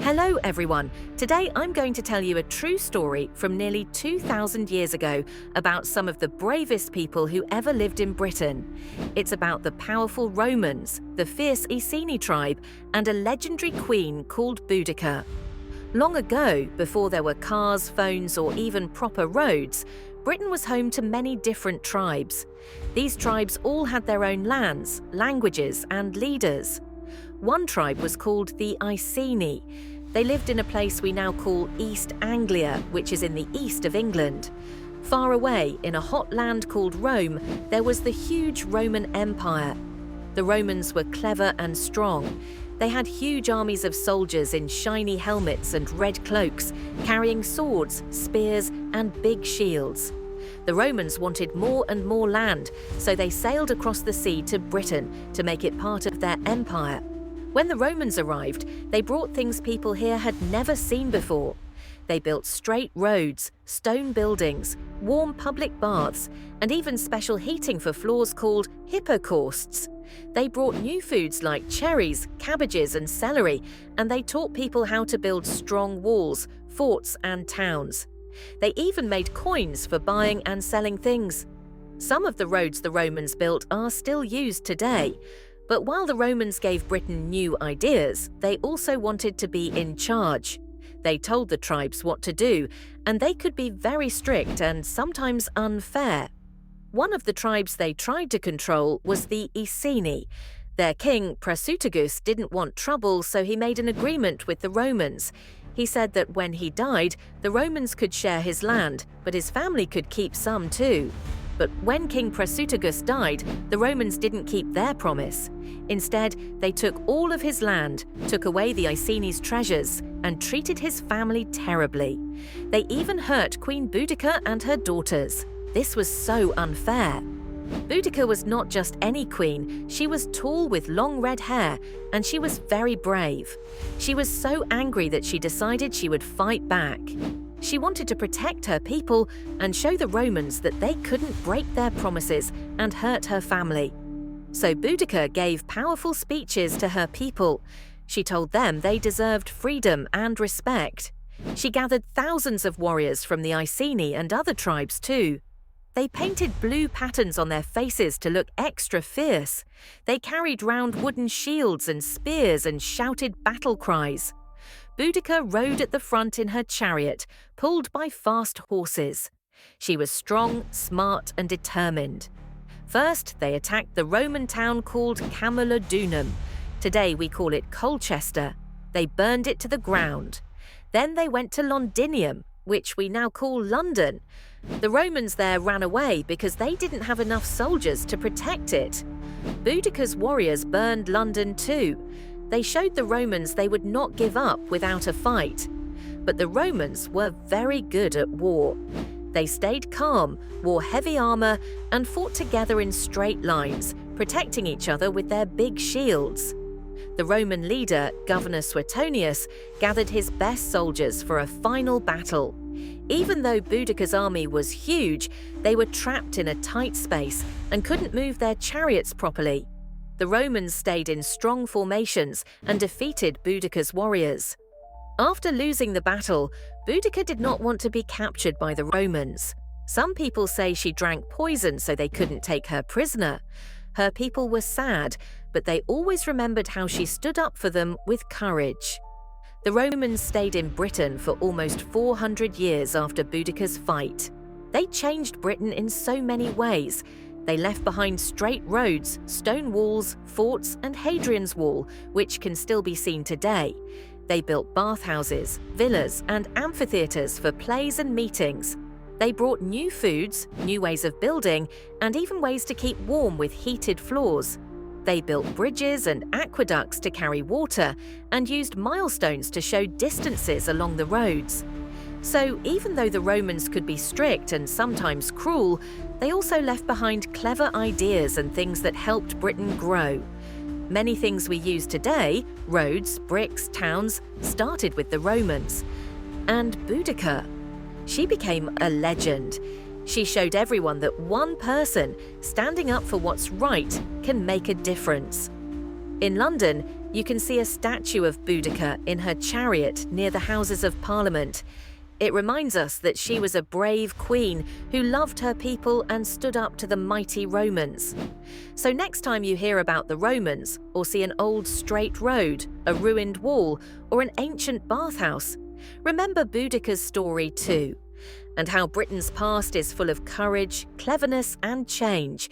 Hello everyone! Today I'm going to tell you a true story from nearly 2,000 years ago about some of the bravest people who ever lived in Britain. It's about the powerful Romans, the fierce Iceni tribe, and a legendary queen called Boudicca. Long ago, before there were cars, phones, or even proper roads, Britain was home to many different tribes. These tribes all had their own lands, languages, and leaders. One tribe was called the Iceni. They lived in a place we now call East Anglia, which is in the east of England. Far away, in a hot land called Rome, there was the huge Roman Empire. The Romans were clever and strong. They had huge armies of soldiers in shiny helmets and red cloaks, carrying swords, spears, and big shields. The Romans wanted more and more land, so they sailed across the sea to Britain to make it part of their empire. When the Romans arrived, they brought things people here had never seen before. They built straight roads, stone buildings, warm public baths, and even special heating for floors called hippocausts. They brought new foods like cherries, cabbages, and celery, and they taught people how to build strong walls, forts, and towns. They even made coins for buying and selling things. Some of the roads the Romans built are still used today. But while the Romans gave Britain new ideas, they also wanted to be in charge. They told the tribes what to do, and they could be very strict and sometimes unfair. One of the tribes they tried to control was the Iceni. Their king, Prasutagus, didn't want trouble, so he made an agreement with the Romans. He said that when he died, the Romans could share his land, but his family could keep some too. But when King Prasutagus died, the Romans didn't keep their promise. Instead, they took all of his land, took away the Iceni's treasures, and treated his family terribly. They even hurt Queen Boudicca and her daughters. This was so unfair. Boudicca was not just any queen, she was tall with long red hair, and she was very brave. She was so angry that she decided she would fight back. She wanted to protect her people and show the Romans that they couldn't break their promises and hurt her family. So Boudicca gave powerful speeches to her people. She told them they deserved freedom and respect. She gathered thousands of warriors from the Iceni and other tribes too. They painted blue patterns on their faces to look extra fierce. They carried round wooden shields and spears and shouted battle cries. Boudicca rode at the front in her chariot, pulled by fast horses. She was strong, smart, and determined. First, they attacked the Roman town called Camulodunum. Today we call it Colchester. They burned it to the ground. Then they went to Londinium, which we now call London. The Romans there ran away because they didn't have enough soldiers to protect it. Boudicca's warriors burned London too. They showed the Romans they would not give up without a fight. But the Romans were very good at war. They stayed calm, wore heavy armor, and fought together in straight lines, protecting each other with their big shields. The Roman leader, Governor Suetonius, gathered his best soldiers for a final battle. Even though Boudicca's army was huge, they were trapped in a tight space and couldn't move their chariots properly. The Romans stayed in strong formations and defeated Boudicca's warriors. After losing the battle, Boudicca did not want to be captured by the Romans. Some people say she drank poison so they couldn't take her prisoner. Her people were sad, but they always remembered how she stood up for them with courage. The Romans stayed in Britain for almost 400 years after Boudicca's fight. They changed Britain in so many ways. They left behind straight roads, stone walls, forts, and Hadrian's Wall, which can still be seen today. They built bathhouses, villas, and amphitheatres for plays and meetings. They brought new foods, new ways of building, and even ways to keep warm with heated floors. They built bridges and aqueducts to carry water, and used milestones to show distances along the roads. So even though the Romans could be strict and sometimes cruel, they also left behind clever ideas and things that helped Britain grow. Many things we use today, roads, bricks, towns, started with the Romans. And Boudicca, she became a legend. She showed everyone that one person standing up for what's right can make a difference. In London, You can see a statue of Boudicca in her chariot near the Houses of Parliament. It reminds us that she was a brave queen who loved her people and stood up to the mighty Romans. So next time you hear about the Romans, or see an old straight road, a ruined wall, or an ancient bathhouse, remember Boudicca's story too, and how Britain's past is full of courage, cleverness, and change.